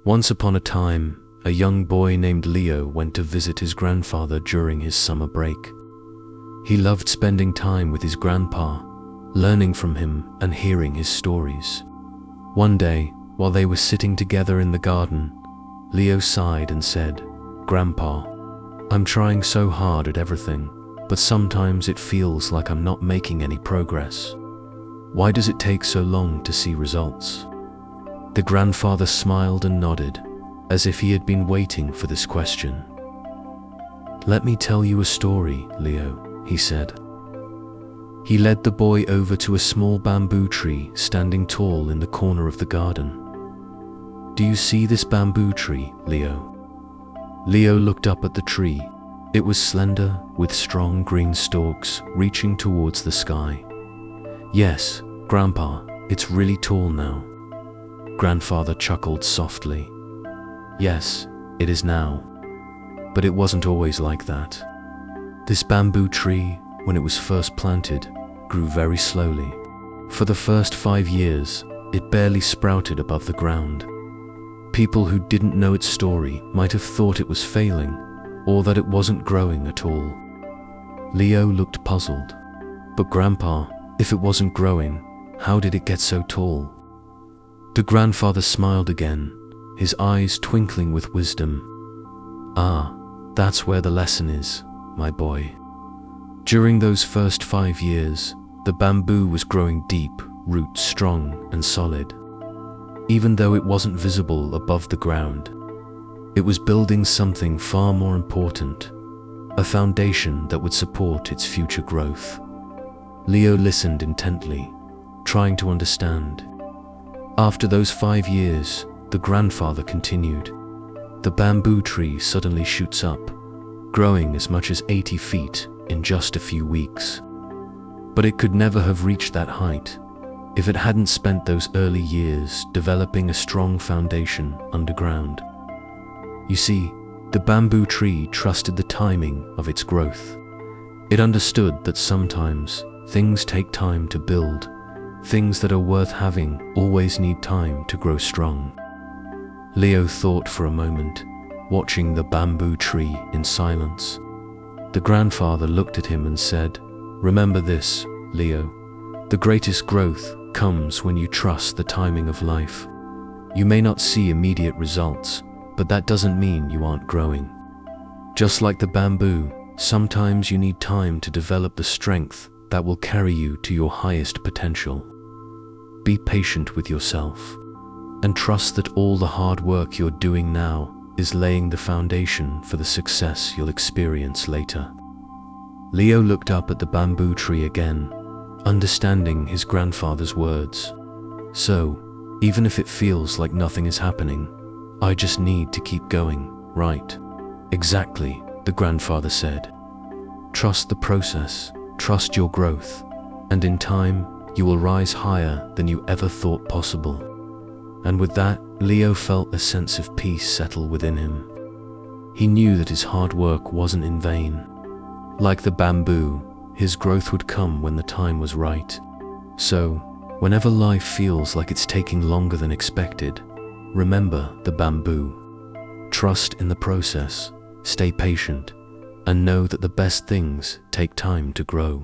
Once upon a time, a young boy named Leo went to visit his grandfather during his summer break. He loved spending time with his grandpa, learning from him and hearing his stories. One day, while they were sitting together in the garden, Leo sighed and said, "Grandpa, I'm trying so hard at everything, but sometimes it feels like I'm not making any progress. Why does it take so long to see results?" The grandfather smiled and nodded, as if he had been waiting for this question. "Let me tell you a story, Leo," he said. He led the boy over to a small bamboo tree standing tall in the corner of the garden. "Do you see this bamboo tree, Leo?" Leo looked up at the tree. It was slender, with strong green stalks reaching towards the sky. "Yes, Grandpa, it's really tall now." Grandfather chuckled softly. "Yes, it is now. But it wasn't always like that. This bamboo tree, when it was first planted, grew very slowly. For the first 5 years, it barely sprouted above the ground. People who didn't know its story might have thought it was failing, or that it wasn't growing at all." Leo looked puzzled. "But Grandpa, if it wasn't growing, how did it get so tall?" The grandfather smiled again, his eyes twinkling with wisdom. "Ah, that's where the lesson is, my boy. During those first 5 years, the bamboo was growing deep, roots strong and solid. Even though it wasn't visible above the ground, it was building something far more important, a foundation that would support its future growth." Leo listened intently, trying to understand. After those 5 years, the grandfather continued. "The bamboo tree suddenly shoots up, growing as much as 80 feet in just a few weeks. But it could never have reached that height if it hadn't spent those early years developing a strong foundation underground. You see, the bamboo tree trusted the timing of its growth. It understood that sometimes things take time to build. Things that are worth having always need time to grow strong." Leo thought for a moment, watching the bamboo tree in silence. The grandfather looked at him and said, "Remember this, Leo. The greatest growth comes when you trust the timing of life. You may not see immediate results, but that doesn't mean you aren't growing. Just like the bamboo, sometimes you need time to develop the strength that will carry you to your highest potential. Be patient with yourself, and trust that all the hard work you're doing now is laying the foundation for the success you'll experience later." Leo looked up at the bamboo tree again, understanding his grandfather's words. "So, even if it feels like nothing is happening, I just need to keep going, right?" "Exactly," the grandfather said. "Trust the process, trust your growth, and in time, you will rise higher than you ever thought possible." And with that, Leo felt a sense of peace settle within him. He knew that his hard work wasn't in vain. Like the bamboo, his growth would come when the time was right. So, whenever life feels like it's taking longer than expected, remember the bamboo. Trust in the process, stay patient, and know that the best things take time to grow.